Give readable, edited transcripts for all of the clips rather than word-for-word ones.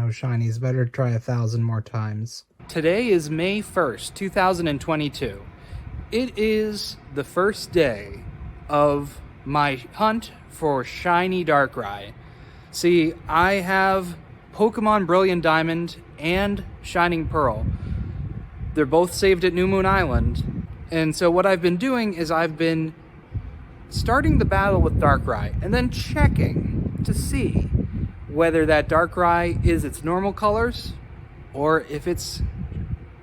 no shinies. Better try 1,000 more times. Today is May 1st, 2022. It is the first day of my hunt for Shiny Darkrai. See, I have Pokemon Brilliant Diamond and Shining Pearl. They're both saved at New Moon Island. And so what I've been doing is I've been starting the battle with Darkrai and then checking to see whether that Darkrai is its normal colors or if it's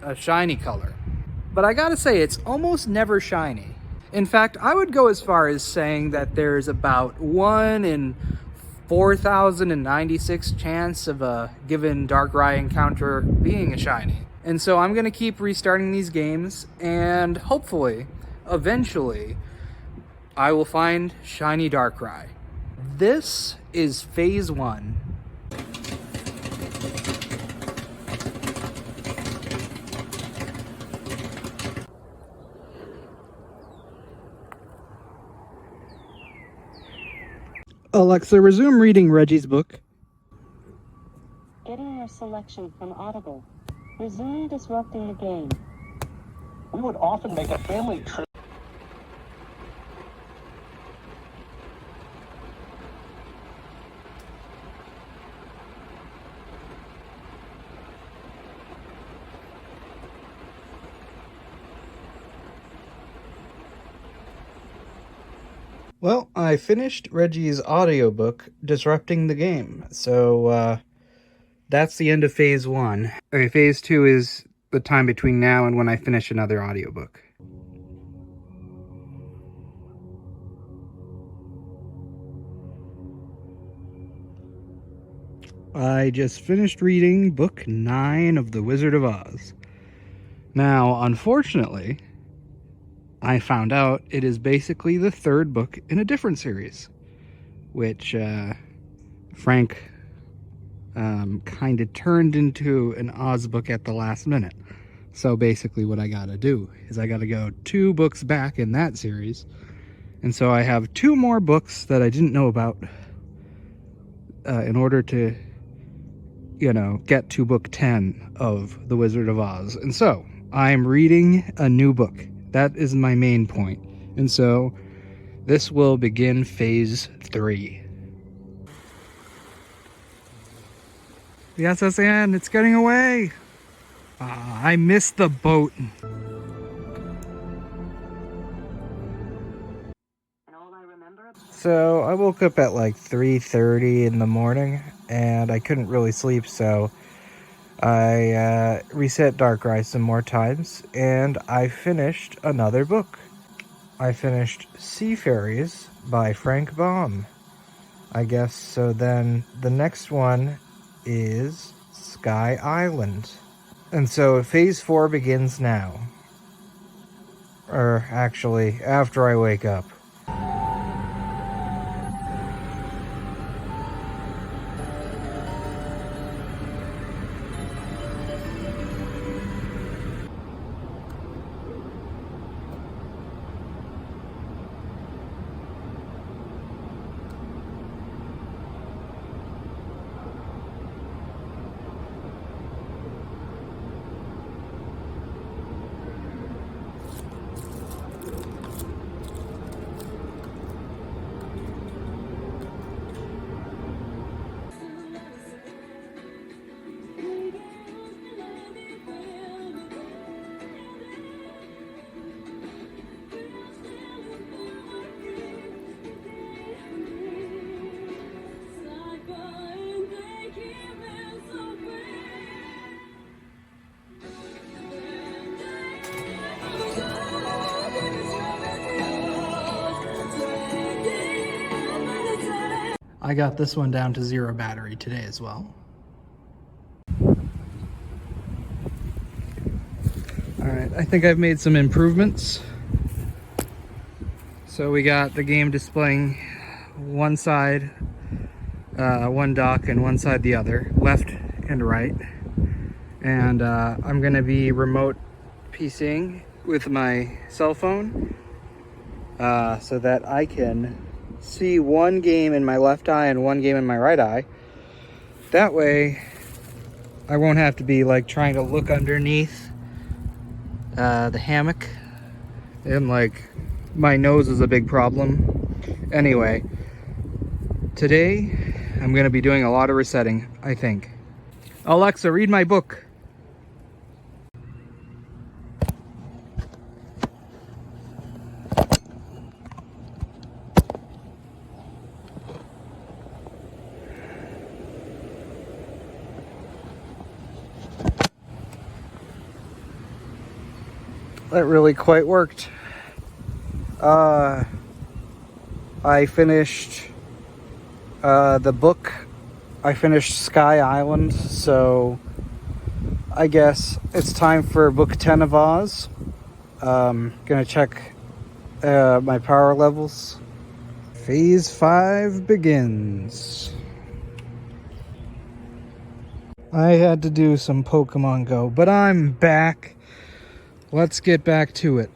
a shiny color. But I gotta say, it's almost never shiny. In fact, I would go as far as saying that there's about 1 in 4,096 chance of a given Darkrai encounter being a shiny. And so I'm gonna keep restarting these games, and hopefully, eventually, I will find Shiny Darkrai. This is Phase 1. Alexa, resume reading Reggie's book. Getting your selection from Audible. Resume disrupting the game. We would often make a family trip. Well, I finished Reggie's audiobook, Disrupting the Game. So, that's the end of Phase 1. Okay, Phase 2 is the time between now and when I finish another audiobook. I just finished reading Book 9 of The Wizard of Oz. Now, unfortunately, I found out it is basically the third book in a different series, which Frank kind of turned into an Oz book at the last minute. So basically what I gotta do is I gotta go 2 books back in that series, and so I have 2 more books that I didn't know about in order to, you know, get to book 10 of The Wizard of Oz. And so I'm reading a new book. That is my main point. And so this will begin Phase 3. The SSN, it's getting away! I missed the boat. So I woke up at like 3:30 in the morning and I couldn't really sleep, so I reset Darkrai some more times, and I finished another book. I finished Sea Fairies by Frank Baum, I guess. So then the next one is Sky Island. And so Phase 4 begins now. Or actually, after I wake up. I got this one down to 0 battery today as well. Alright, I think I've made some improvements. So we got the game displaying one side, one dock, and one side the other, left and right. And I'm going to be remote PCing with my cell phone so that I can see one game in my left eye and one game in my right eye. That way I won't have to be like trying to look underneath the hammock, and like my nose is a big problem. Anyway, today I'm gonna be doing a lot of resetting, I think. Alexa, read my book. That really quite worked. I finished the book. I finished Sky Island, so I guess it's time for book 10 of Oz. Gonna check my power levels. Phase 5 begins. I had to do some Pokemon Go, but I'm back. Let's get back to it.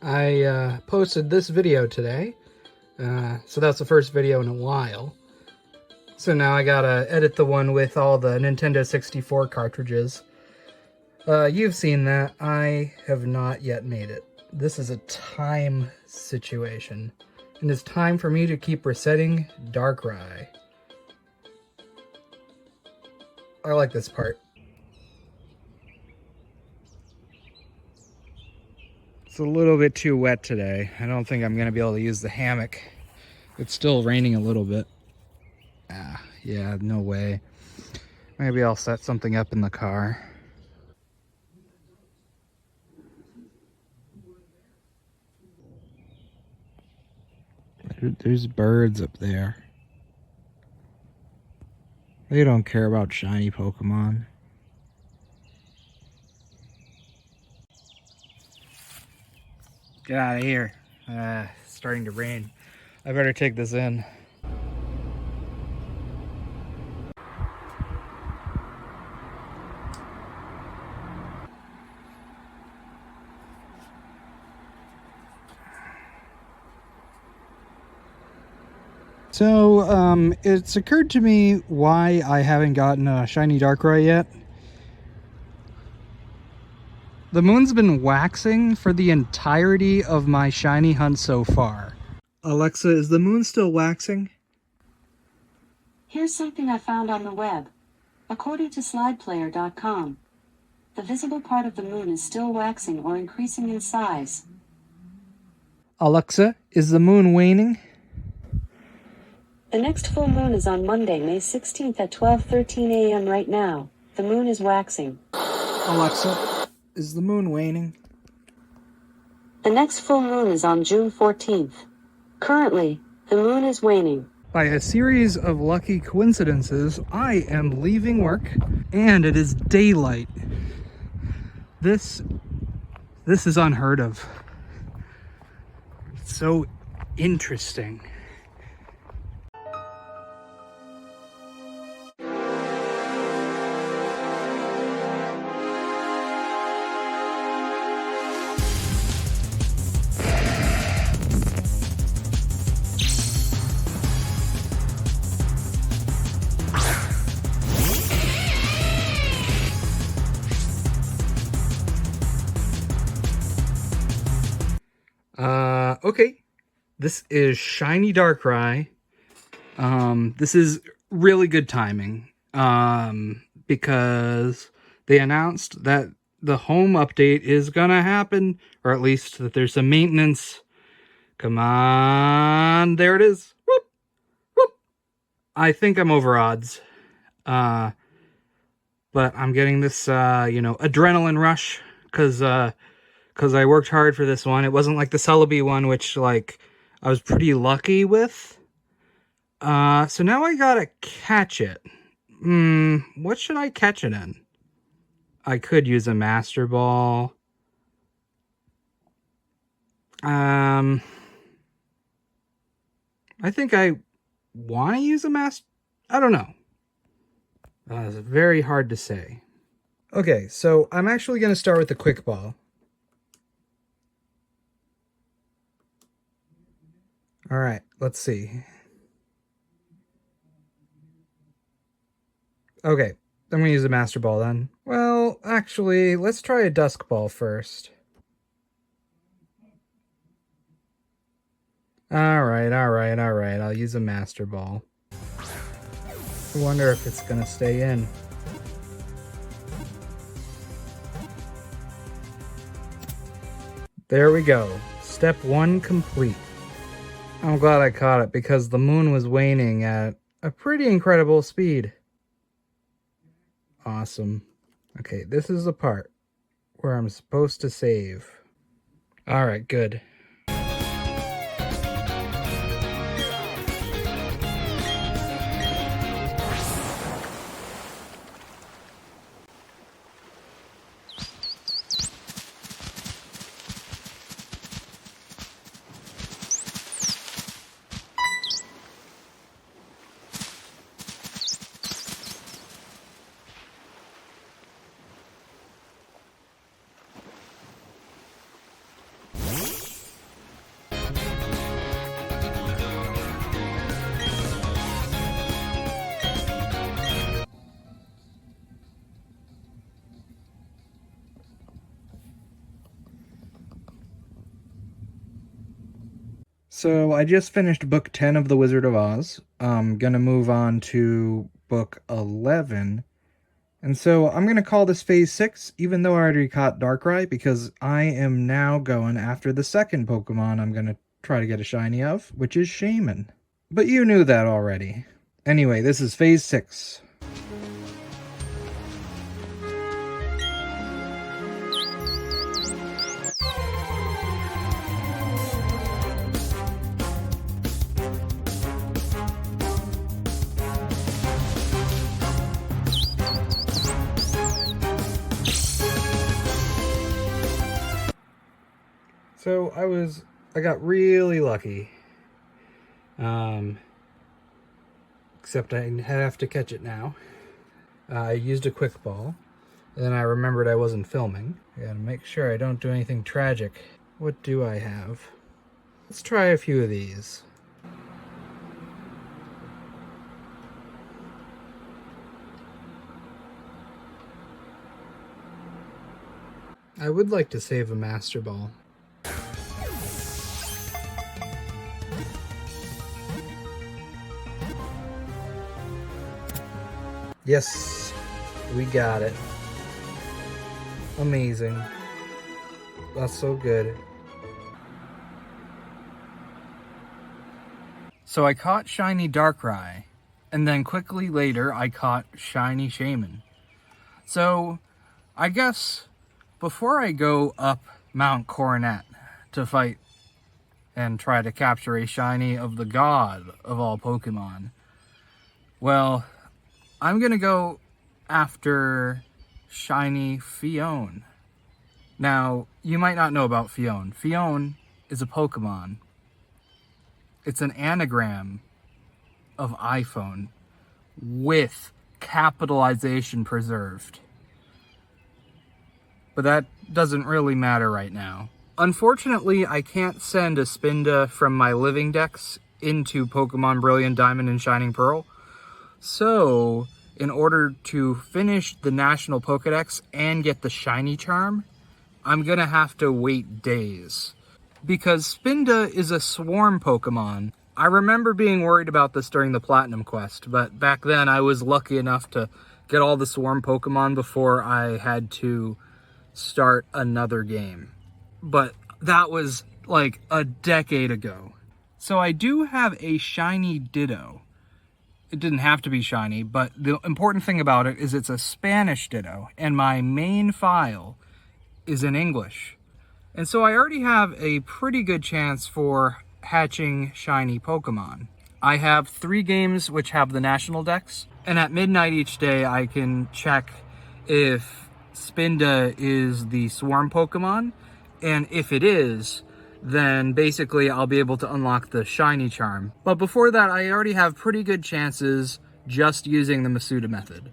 I posted this video today, so that's the first video in a while. So now I gotta edit the one with all the Nintendo 64 cartridges. You've seen that. I have not yet made it. This is a time situation, and it's time for me to keep resetting Darkrai. I like this part. It's a little bit too wet today. I don't think I'm going to be able to use the hammock. It's still raining a little bit. Yeah, no way. Maybe I'll set something up in the car. There's birds up there. They don't care about shiny Pokemon. Get out of here. It's starting to rain. I better take this in. So, it's occurred to me why I haven't gotten a Shiny Darkrai yet. The moon's been waxing for the entirety of my shiny hunt so far. Alexa, is the moon still waxing? Here's something I found on the web. According to slideplayer.com, the visible part of the moon is still waxing or increasing in size. Alexa, is the moon waning? The next full moon is on Monday, May 16th at 12:13 a.m. right now. The moon is waxing. Alexa, is the moon waning? The next full moon is on June 14th. Currently, the moon is waning. By a series of lucky coincidences, I am leaving work and it is daylight. This is unheard of. It's so interesting. Okay, this is Shiny Darkrai. This is really good timing, because they announced that the home update is gonna happen, or at least that there's some maintenance. Come on, there it is. Whoop, whoop. I think I'm over odds, but I'm getting this, adrenaline rush, because I worked hard for this one. It wasn't like the Celebi one, which, like, I was pretty lucky with. So now I gotta catch it. What should I catch it in? I could use a Master Ball. I think I want to use a Master... I don't know. It's very hard to say. Okay, so I'm actually going to start with the Quick Ball. All right, let's see. Okay, I'm gonna use a Master Ball then. Well, actually, let's try a Dusk Ball first. Alright, I'll use a Master Ball. I wonder if it's gonna stay in. There we go. Step 1 complete. I'm glad I caught it because the moon was waning at a pretty incredible speed. Awesome. Okay, this is the part where I'm supposed to save. Alright, good. So I just finished book 10 of The Wizard of Oz. I'm gonna move on to book 11. And so I'm gonna call this phase 6, even though I already caught Darkrai, because I am now going after the second Pokemon I'm gonna try to get a shiny of, which is Shaymin. But you knew that already. Anyway, this is phase 6. So I got really lucky. Except I have to catch it now. I used a quick ball. And then I remembered I wasn't filming. I gotta make sure I don't do anything tragic. What do I have? Let's try a few of these. I would like to save a Master Ball. Yes, we got it. Amazing. That's so good. So I caught Shiny Darkrai, and then quickly later I caught Shiny Shaymin. So I guess before I go up Mount Coronet to fight and try to capture a shiny of the god of all Pokemon, well, I'm gonna go after Shiny Phione. Now, you might not know about Phione. Phione is a Pokemon. It's an anagram of iPhone with capitalization preserved. But that doesn't really matter right now. Unfortunately, I can't send a Spinda from my living dex into Pokemon Brilliant Diamond and Shining Pearl. So, in order to finish the National Pokedex and get the Shiny Charm, I'm gonna have to wait days. Because Spinda is a swarm Pokemon. I remember being worried about this during the Platinum Quest, but back then I was lucky enough to get all the swarm Pokemon before I had to start another game. But that was like a decade ago. So I do have a shiny Ditto. It didn't have to be shiny, but the important thing about it is it's a Spanish Ditto, and my main file is in English. And so I already have a pretty good chance for hatching shiny Pokemon. I have 3 games which have the national dex, and at midnight each day I can check if Spinda is the swarm Pokemon, and if it is, then basically I'll be able to unlock the shiny charm. But before that, I already have pretty good chances just using the Masuda method.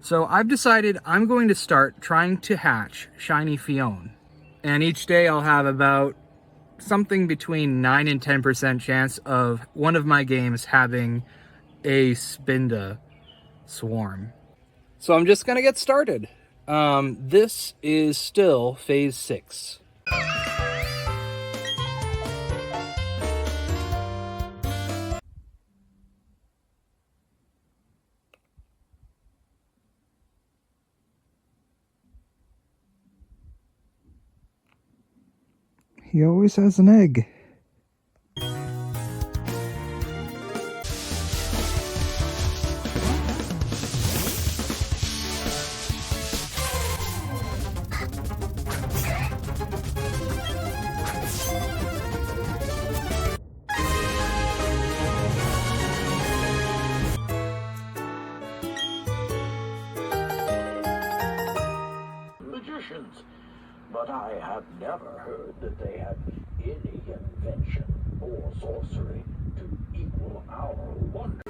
So I've decided I'm going to start trying to hatch shiny Phione. And each day I'll have about something between 9 and 10% chance of one of my games having a Spinda swarm. So I'm just gonna get started. This is still phase 6. He always has an egg. magicians, but I have never heard that they had any invention or sorcery to equal our wonder.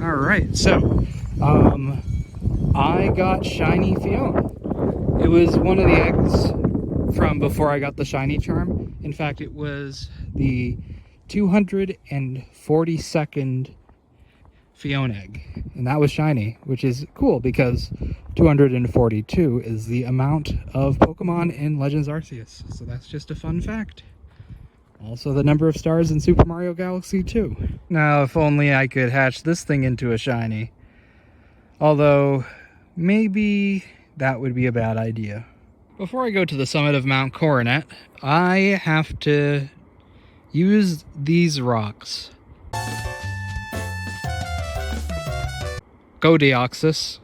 Alright, so, I got Shiny Phione. It was one of the eggs from before I got the Shiny Charm. In fact, it was the 242nd Phione egg, and that was shiny, which is cool because 242 is the amount of Pokemon in Legends Arceus, so that's just a fun fact. Also the number of stars in Super Mario Galaxy 2. Now, if only I could hatch this thing into a shiny. Although, maybe that would be a bad idea. Before I go to the summit of Mount Coronet, I have to use these rocks. Go, Deoxys.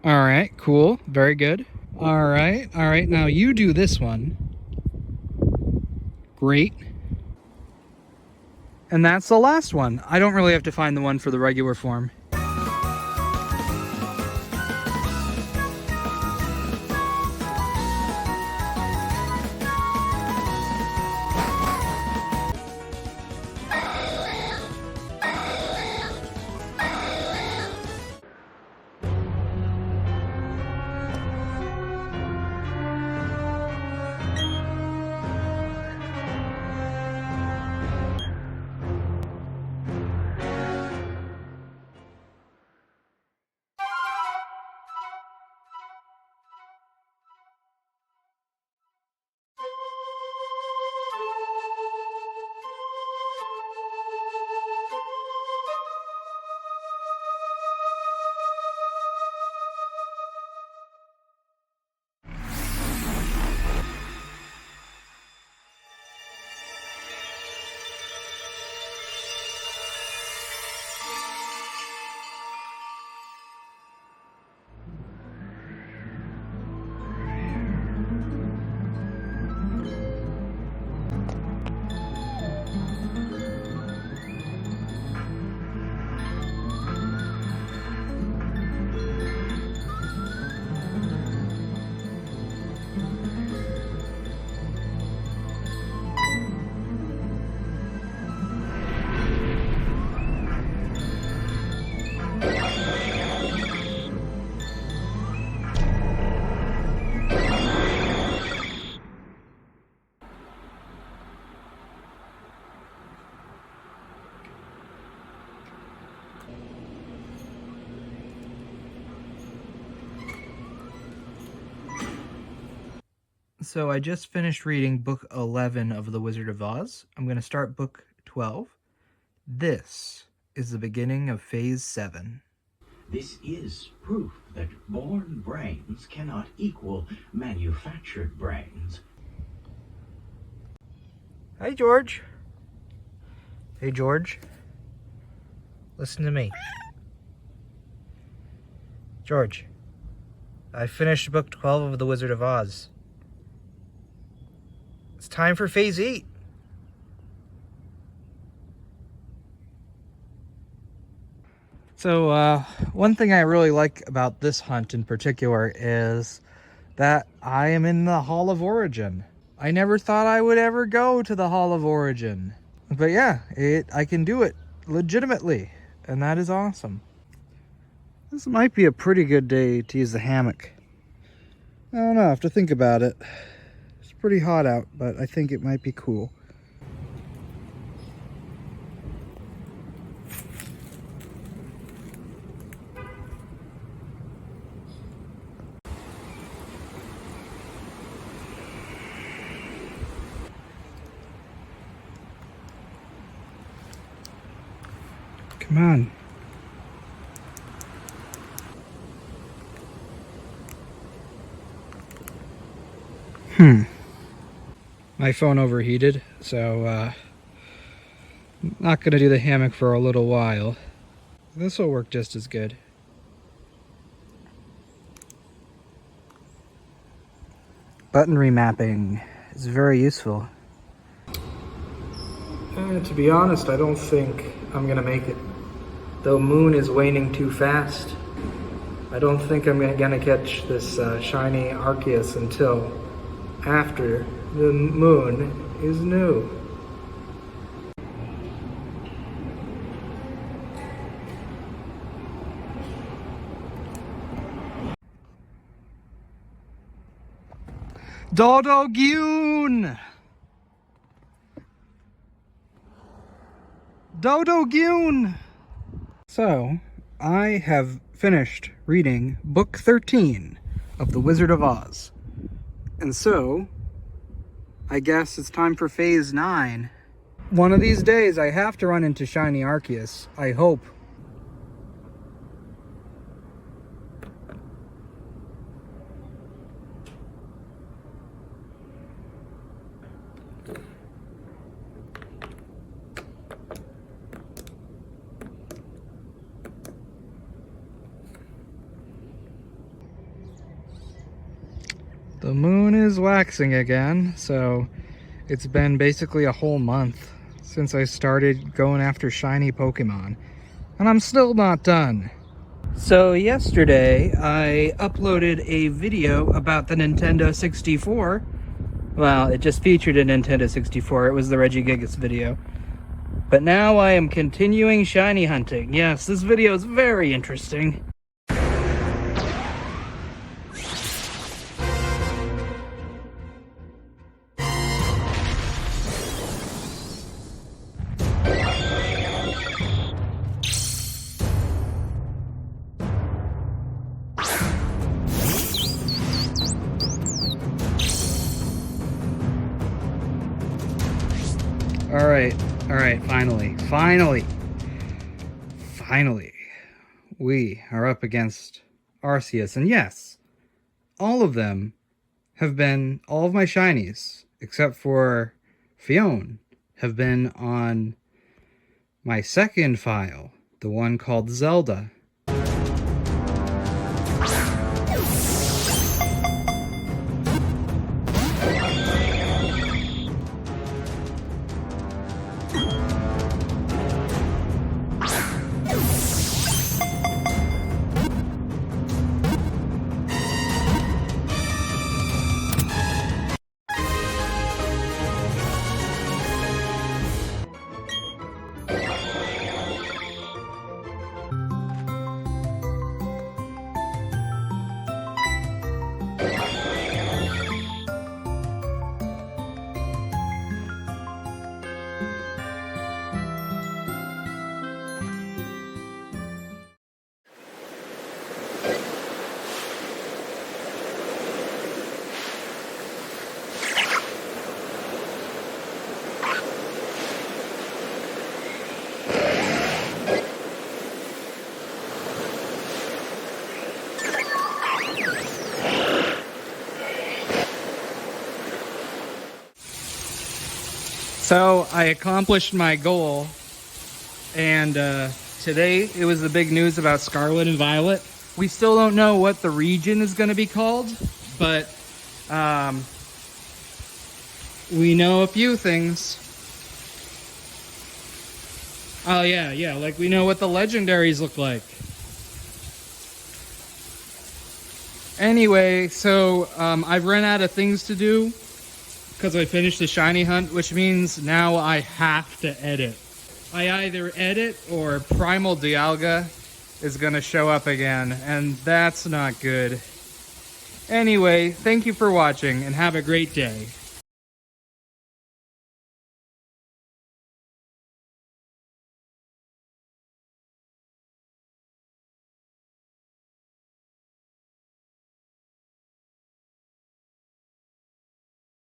Alright, cool. Very good. Alright, now you do this one. Great. And that's the last one. I don't really have to find the one for the regular form. So I just finished reading book 11 of The Wizard of Oz. I'm going to start book 12. This is the beginning of phase 7. This is proof that born brains cannot equal manufactured brains. Hi, George. Hey, George. Listen to me. George, I finished book 12 of The Wizard of Oz. It's time for phase 8. So, one thing I really like about this hunt in particular is that I am in the Hall of Origin. I never thought I would ever go to the Hall of Origin. But yeah, I can do it legitimately, and that is awesome. This might be a pretty good day to use the hammock. I don't know, I have to think about it. It's pretty hot out, but I think it might be cool. Come on. My phone overheated, so not gonna do the hammock for a little while. This will work just as good. Button remapping is very useful. To be honest, I don't think I'm gonna make it. The moon is waning too fast. I don't think I'm gonna catch this Shiny Arceus until after the moon is new. Dodogyun! Dodogyun! So, I have finished reading book 13 of The Wizard of Oz. And so, I guess it's time for phase 9. One of these days I have to run into Shiny Arceus, I hope. The moon is waxing again, so it's been basically a whole month since I started going after shiny Pokemon, and I'm still not done. So yesterday I uploaded a video about the Nintendo 64. Well, it just featured a Nintendo 64. It was the Regigigas video. But now I am continuing shiny hunting. Yes, this video is very interesting. Alright, finally, we are up against Arceus, and yes, all of my shinies, except for Phione, have been on my second file, the one called Zelda. So I accomplished my goal, and today it was the big news about Scarlet and Violet. We still don't know what the region is going to be called, but we know a few things. Oh yeah, like we know what the legendaries look like. Anyway, so I've run out of things to do because I finished the shiny hunt, which means now I have to edit. I either edit or Primal Dialga is gonna show up again, and that's not good. Anyway, thank you for watching and have a great day.